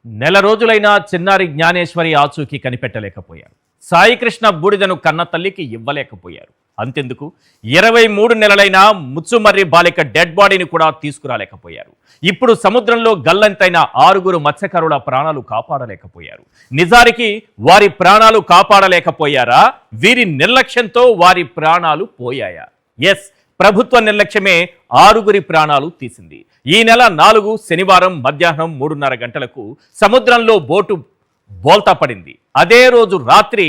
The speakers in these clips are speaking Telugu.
నెల రోజులైనా చిన్నారి జ్ఞానేశ్వరి ఆచూకీ కనిపెట్టలేకపోయారు. సాయికృష్ణ బూడిదను కన్న తల్లికి ఇవ్వలేకపోయారు. అంతెందుకు 23 నెలలైనా ముచ్చుమర్రి బాలిక డెడ్ బాడీని కూడా తీసుకురాలేకపోయారు. ఇప్పుడు సముద్రంలో గల్లంతైన 6 మత్స్యకారుల ప్రాణాలు కాపాడలేకపోయారు. నిజానికి వారి ప్రాణాలు కాపాడలేకపోయారా? వీరి నిర్లక్ష్యంతో వారి ప్రాణాలు పోయాయా? ఎస్, ప్రభుత్వ నిర్లక్ష్యమే 6 ప్రాణాలు తీసింది. ఈ నెల 4 శనివారం మధ్యాహ్నం 3:30 గంటలకు సముద్రంలో బోటు బోల్తా పడింది. అదే రోజు రాత్రి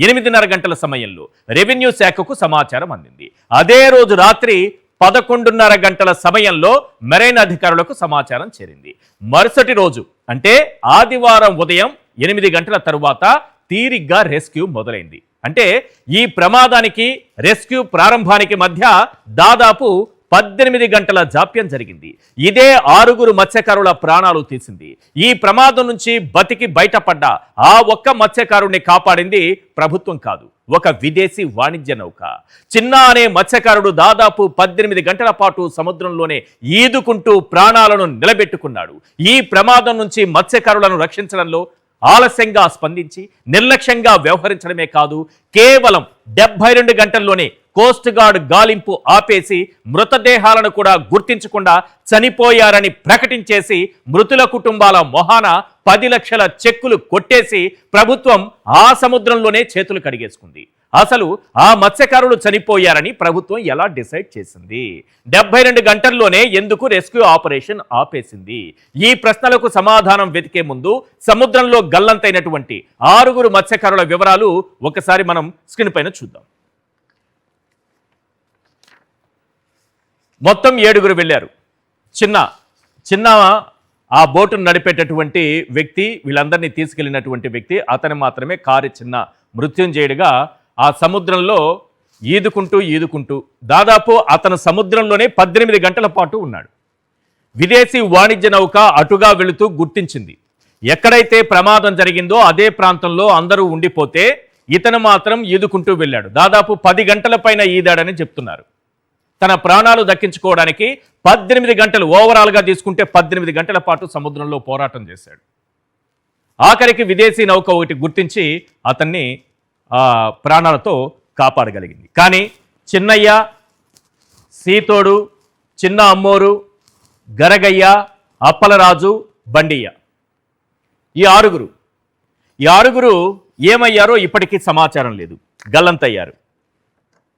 8:30 గంటల సమయంలో రెవెన్యూ శాఖకు సమాచారం అందింది. అదే రోజు రాత్రి 11:30 గంటల సమయంలో మెరైన్ అధికారులకు సమాచారం చేరింది. మరుసటి రోజు అంటే ఆదివారం ఉదయం 8 గంటల తరువాత తీరిగ్గా రెస్క్యూ మొదలైంది. అంటే ఈ ప్రమాదానికి రెస్క్యూ ప్రారంభానికి మధ్య దాదాపు 18 గంటల జాప్యం జరిగింది. ఇదే 6 మత్స్యకారుల ప్రాణాలు తీసింది. ఈ ప్రమాదం నుంచి బతికి బయటపడ్డ ఆ ఒక్క మత్స్యకారుడిని కాపాడింది ప్రభుత్వం కాదు, ఒక విదేశీ వాణిజ్య నౌక. చిన్న అనే మత్స్యకారుడు దాదాపు 18 గంటల పాటు సముద్రంలోనే ఈదుకుంటూ ప్రాణాలను నిలబెట్టుకున్నాడు. ఈ ప్రమాదం నుంచి మత్స్యకారులను రక్షించడంలో ఆలస్యంగా స్పందించి నిర్లక్ష్యంగా వ్యవహరించడమే కాదు, కేవలం 72 గంటల్లోనే కోస్ట్ గార్డ్ గాలింపు ఆపేసి మృతదేహాలను కూడా గుర్తించకుండా చనిపోయారని ప్రకటించేసి మృతుల కుటుంబాల మొహాన 10 లక్షల చెక్కులు కొట్టేసి ప్రభుత్వం ఆ సముద్రంలోనే చేతులు కడిగేసుకుంది. అసలు ఆ మత్స్యకారులు చనిపోయారని ప్రభుత్వం ఎలా డిసైడ్ చేసింది? 72 గంటల్లోనే ఎందుకు రెస్క్యూ ఆపరేషన్ ఆపేసింది? ఈ ప్రశ్నలకు సమాధానం వెతికే ముందు సముద్రంలో గల్లంతైనటువంటి 6 మత్స్యకారుల వివరాలు ఒకసారి మనం స్క్రీన్ పైన చూద్దాం. మొత్తం 7 వెళ్ళారు. చిన్న ఆ బోటును నడిపేటటువంటి వ్యక్తి, వీళ్ళందరినీ తీసుకెళ్లినటువంటి వ్యక్తి, అతను మాత్రమే కారు చిన్న మృత్యుంజయుడిగా ఆ సముద్రంలో ఈదుకుంటూ దాదాపు అతను సముద్రంలోనే 18 గంటల పాటు ఉన్నాడు. విదేశీ వాణిజ్య నౌక అటుగా వెళుతూ గుర్తించింది. ఎక్కడైతే ప్రమాదం జరిగిందో అదే ప్రాంతంలో అందరూ ఉండిపోతే ఇతను మాత్రం ఈదుకుంటూ వెళ్ళాడు. దాదాపు 10 గంటల పైన ఈదాడని చెప్తున్నారు. తన ప్రాణాలు దక్కించుకోవడానికి 18 గంటలు, ఓవరాల్గా తీసుకుంటే 18 గంటల పాటు సముద్రంలో పోరాటం చేశాడు. ఆఖరికి విదేశీ నౌక ఒకటి గుర్తించి అతన్ని ప్రాణాలతో కాపాడగలిగింది. కానీ చిన్నయ్య, సీతోడు, చిన్న అమ్మోరు, గరగయ్య, అప్పలరాజు, బండియ్య, ఈ 6 ఏమయ్యారో ఇప్పటికీ సమాచారం లేదు. గల్లంతయ్యారు.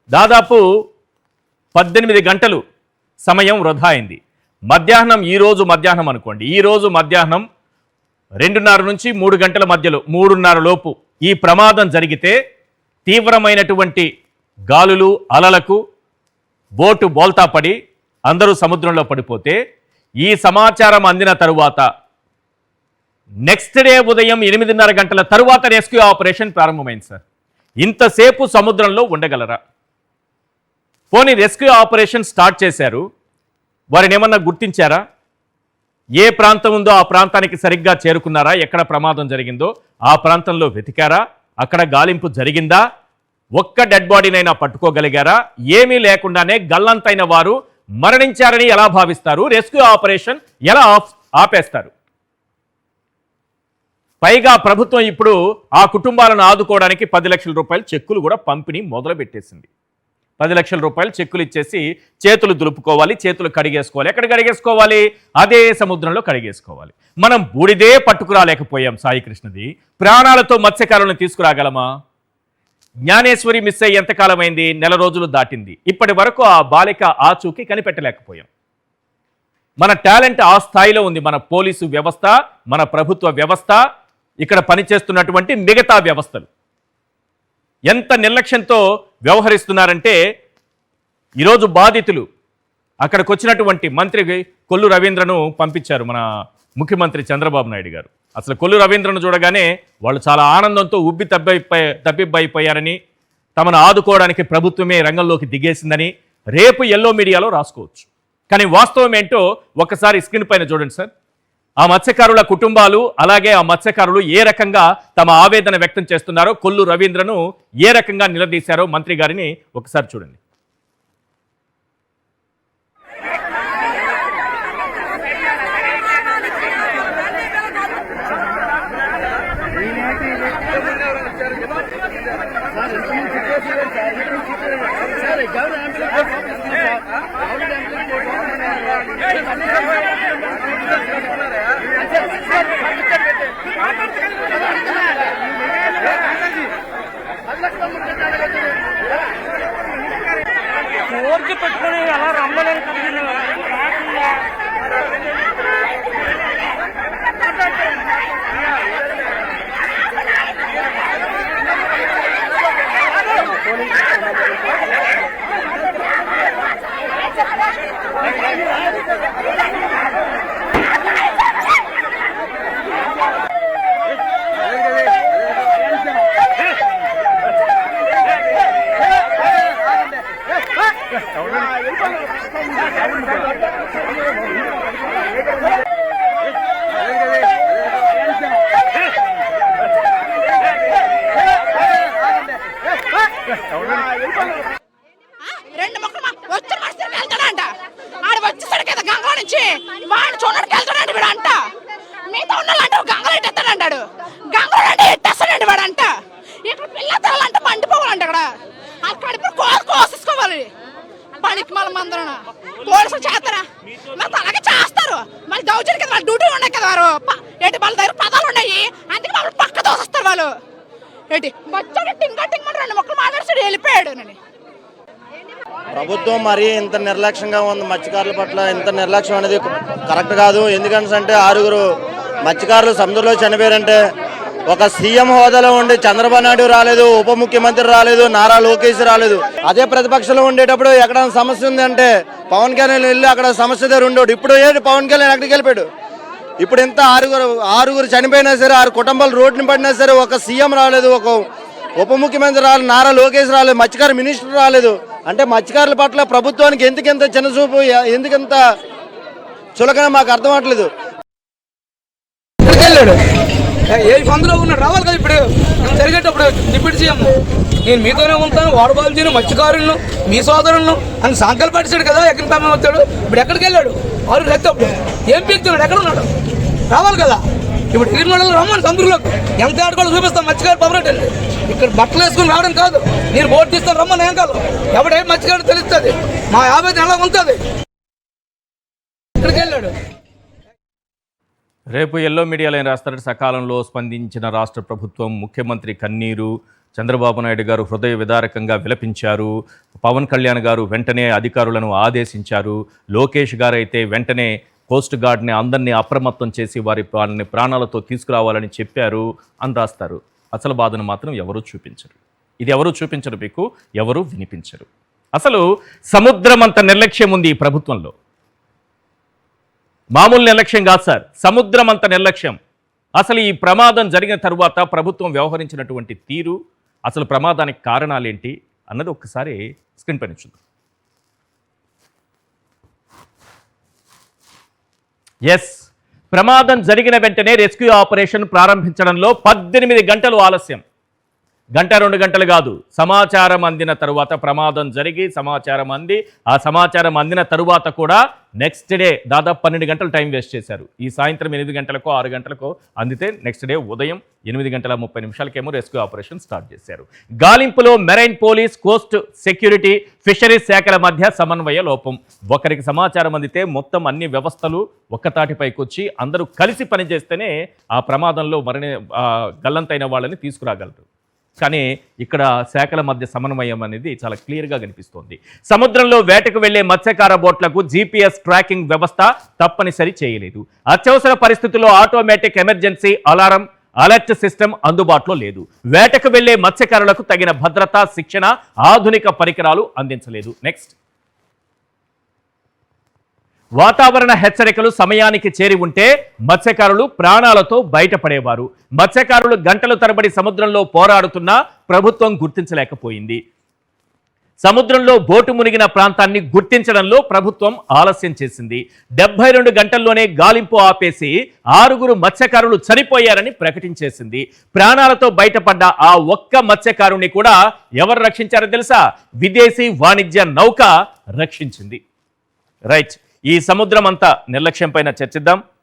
దాదాపు 18 గంటలు సమయం వృధా అయింది. మధ్యాహ్నం, ఈరోజు మధ్యాహ్నం అనుకోండి, ఈరోజు మధ్యాహ్నం 2:30 నుంచి 3 గంటల మధ్యలో 3:30 లోపు ఈ ప్రమాదం జరిగితే తీవ్రమైనటువంటి గాలులు, అలలకు బోటు బోల్తా పడి అందరూ సముద్రంలో పడిపోతే ఈ సమాచారం అందిన తరువాత నెక్స్ట్ డే ఉదయం 8:30 గంటల తరువాత రెస్క్యూ ఆపరేషన్ ప్రారంభమైంది. సార్, ఇంతసేపు సముద్రంలో ఉండగలరా? పోనీ రెస్క్యూ ఆపరేషన్ స్టార్ట్ చేశారు, వారిని ఏమన్నా గుర్తించారా? ఏ ప్రాంతం ఉందో ఆ ప్రాంతానికి సరిగ్గా చేరుకున్నారా? ఎక్కడ ప్రమాదం జరిగిందో ఆ ప్రాంతంలో వెతికారా? అక్కడ గాలింపు జరిగిందా? ఒక్క డెడ్ బాడీనైనా పట్టుకోగలిగారా? ఏమీ లేకుండానే గల్లంతైన వారు మరణించారని ఎలా భావిస్తారు? రెస్క్యూ ఆపరేషన్ ఎలా ఆపేస్తారు? పైగా ప్రభుత్వం ఇప్పుడు ఆ కుటుంబాలను ఆదుకోవడానికి 10 లక్షల రూపాయల చెక్కులు కూడా పంపిణీ మొదలుపెట్టేసింది. 10 లక్షల రూపాయలు చెక్కులు ఇచ్చేసి చేతులు దులుపుకోవాలి, చేతులు కడిగేసుకోవాలి. ఎక్కడ కడిగేసుకోవాలి? అదే సముద్రంలో కడిగేసుకోవాలి. మనం బూడిదే పట్టుకురాలేకపోయాం సాయికృష్ణది, ప్రాణాలతో మత్స్యకారులను తీసుకురాగలమా? జ్ఞానేశ్వరి మిస్ అయ్యి ఎంతకాలమైంది? నెల రోజులు దాటింది. ఇప్పటి వరకు ఆ బాలిక ఆచూకీ కనిపెట్టలేకపోయాం. మన టాలెంట్ ఆ స్థాయిలో ఉంది. మన పోలీసు వ్యవస్థ, మన ప్రభుత్వ వ్యవస్థ, ఇక్కడ పనిచేస్తున్నటువంటి మిగతా వ్యవస్థలు ఎంత నిర్లక్ష్యంతో వ్యవహరిస్తున్నారంటే, ఈరోజు బాధితులు అక్కడికి వచ్చినటువంటి మంత్రి కొల్లు రవీంద్రను పంపించారు మన ముఖ్యమంత్రి చంద్రబాబు నాయుడు గారు. అసలు కొల్లు రవీంద్రను చూడగానే వాళ్ళు చాలా ఆనందంతో తబ్బిబ్బైపోయారని, తమను ఆదుకోవడానికి ప్రభుత్వమే రంగంలోకి దిగేసిందని రేపు ఎల్లో మీడియాలో రాసుకోవచ్చు. కానీ వాస్తవం ఏంటో ఒకసారి స్క్రీన్ పైన చూడండి సార్. ఆ మత్స్యకారుల కుటుంబాలు, అలాగే ఆ మత్స్యకారులు ఏ రకంగా తమ ఆవేదన వ్యక్తం చేస్తున్నారో, కొల్లు రవీంద్రను ఏ రకంగా నిలదీశారో మంత్రి గారిని ఒకసారి చూడండి. పిల్లలతో ఉన్నాడంటే గంగలు ఎట్టేస్తాడంటాడు. గంగలు అంటే ఎట్టేస్తాడండి వాడంట. ఇక్కడ పిల్ల తల్లంటే మండిపోవాలంట. అక్కడ కోసేసుకోవాలి పనికి మళ్ళీ మందరం పోలీసులు చేస్తారా మరి అలాగే చేస్తారు. మళ్ళీ దౌర్జన్యం కదా, వాళ్ళ డ్యూటీ ఉన్నాయి కదా, వారు ఏంటి వాళ్ళ దగ్గర పదాలు ఉన్నాయి, అందుకే మమ్మల్ని పక్క దోసేస్తారు వాళ్ళు. ఏంటి వచ్చాడు టింగా టింగ్ రెండు మొక్కలు మాట్లాడి వెళ్ళిపోయాడు. నేను ప్రభుత్వం మరీ ఇంత నిర్లక్ష్యంగా ఉంది మత్స్యకారుల పట్ల. ఇంత నిర్లక్ష్యం అనేది కరెక్ట్ కాదు. ఎందుకంటే 6 మత్స్యకారులు సముద్రంలో చనిపోయారంటే ఒక సీఎం హోదాలో ఉండి చంద్రబాబు నాయుడు రాలేదు, ఉప ముఖ్యమంత్రి రాలేదు, నారా లోకేష్ రాలేదు. అదే ప్రతిపక్షంలో ఉండేటప్పుడు ఎక్కడైనా సమస్య ఉంది అంటే పవన్ కళ్యాణ్ వెళ్ళి అక్కడ సమస్య దగ్గర ఉండేవాడు. ఇప్పుడు ఏంటి పవన్ కళ్యాణ్ ఎక్కడికి వెళ్ళిపోయాడు? ఇప్పుడు ఇంత 6 చనిపోయినా సరే, 6 కుటుంబాలు రోడ్డుని పడినా సరే ఒక సీఎం రాలేదు, ఒక ఉప ముఖ్యమంత్రి రాలేదు, నారా లోకేష్ రాలేదు, మత్స్యకార మినిస్టర్ రాలేదు. అంటే మత్స్యకారుల పట్ల ప్రభుత్వానికి ఎందుకంత చిన్నచూపు, ఎందుకంత చులకన మాకు అర్థం అవట్లేదు. ఏ పందులో ఉన్నాడు రావాలి కదా. ఇప్పుడు జరిగేటప్పుడు డిప్యూటీ సీఎం నేను మీతోనే ఉంటాను, వాడబాల్జీని మత్స్యకారులను మీ సోదరులను అని సంకల్పడిచాడు కదా. ఎక్కడి పని వచ్చాడు? ఇప్పుడు ఎక్కడికి వెళ్ళాడు? 6 లెక్కప్పుడు ఏం పీకుతున్నాడు? ఎక్కడ ఉన్నాడు? రావాలి కదా. ఇప్పుడు తిరుమలలో రమ్మని సముద్రంలోకి ఎంత ఆడుకోవాలో చూపిస్తాం. మత్స్యకారు పవరెట్ ఇక్కడ బట్టలు వేసుకుని రావడం కాదు, నేను బోర్డు తీస్తాను రమ్మని ఏం కాదు. ఎవడేం మత్స్యకారు తెలుస్తుంది, మా ఆవేదన ఎలా ఉంటుంది. ఇక్కడికి వెళ్ళాడు. రేపు ఎల్లో మీడియాలో ఏం రాస్తారంటే సకాలంలో స్పందించిన రాష్ట్ర ప్రభుత్వం, ముఖ్యమంత్రి కన్నీరు, చంద్రబాబు నాయుడు గారు హృదయ విదారకంగా విలపించారు, పవన్ కళ్యాణ్ గారు వెంటనే అధికారులను ఆదేశించారు, లోకేష్ గారు అయితే వెంటనే కోస్ట్ గార్డ్ని అందరినీ అప్రమత్తం చేసి వారిని ప్రాణాలతో తీసుకురావాలని చెప్పారు అని రాస్తారు. అసలు బాధను మాత్రం ఎవరూ చూపించరు. ఇది ఎవరూ చూపించరు, మీకు ఎవరూ వినిపించరు. అసలు సముద్రం అంత నిర్లక్ష్యం ఉంది ఈ ప్రభుత్వంలో. మామూలు నిర్లక్ష్యం కాదు సార్, సముద్రం అంత నిర్లక్ష్యం. అసలు ఈ ప్రమాదం జరిగిన తరువాత ప్రభుత్వం వ్యవహరించినటువంటి తీరు, అసలు ప్రమాదానికి కారణాలేంటి అన్నది ఒక్కసారి స్క్రీన్ పైన చూద్దాం. ఎస్, ప్రమాదం జరిగిన వెంటనే రెస్క్యూ ఆపరేషన్ ప్రారంభించడంలో 18 గంటలు ఆలస్యం. 1-2 గంటలు కాదు, సమాచారం అందిన తరువాత ప్రమాదం జరిగి సమాచారం అంది, ఆ సమాచారం అందిన తరువాత కూడా నెక్స్ట్ డే దాదాపు 12 గంటలు టైం వేస్ట్ చేశారు. ఈ సాయంత్రం 8 గంటలకో 6 గంటలకో అందితే నెక్స్ట్ డే ఉదయం 8:30 రెస్క్యూ ఆపరేషన్ స్టార్ట్ చేశారు. గాలింపులో marine police, coast security, fisheries శాఖల మధ్య సమన్వయ లోపం. ఒకరికి సమాచారం అందితే మొత్తం అన్ని వ్యవస్థలు ఒక్కతాటిపైకి వచ్చి అందరూ కలిసి పనిచేస్తేనే ఆ ప్రమాదంలో గల్లంతైన వాళ్ళని తీసుకురాగలరు. కానీ ఇక్కడ శాఖల మధ్య సమన్వయం అనేది చాలా క్లియర్గా కనిపిస్తోంది. సముద్రంలో వేటకు వెళ్లే మత్స్యకార బోట్లకు జీపీఎస్ ట్రాకింగ్ వ్యవస్థ తప్పనిసరి చేయలేదు. అత్యవసర పరిస్థితుల్లో ఆటోమేటిక్ ఎమర్జెన్సీ అలర్ట్ సిస్టమ్ అందుబాటులో లేదు. వేటకు వెళ్లే మత్స్యకారులకు తగిన భద్రత, శిక్షణ, ఆధునిక పరికరాలు అందించలేదు. నెక్స్ట్, వాతావరణ హెచ్చరికలు సమయానికి చేరి ఉంటే మత్స్యకారులు ప్రాణాలతో బయటపడేవారు. మత్స్యకారులు గంటల తరబడి సముద్రంలో పోరాడుతున్నా ప్రభుత్వం గుర్తించలేకపోయింది. సముద్రంలో బోటు మునిగిన ప్రాంతాన్ని గుర్తించడంలో ప్రభుత్వం ఆలస్యం చేసింది. 72 గంటల్లోనే గాలింపు ఆపేసి 6 మత్స్యకారులు చనిపోయారని ప్రకటించేసింది. ప్రాణాలతో బయటపడ్డ ఆ ఒక్క మత్స్యకారుని కూడా ఎవరు రక్షించారో తెలుసా? విదేశీ వాణిజ్య నౌక రక్షించింది. రైట్, ఈ సముద్రం అంతా నిర్లక్ష్యం పైన చర్చిద్దాం.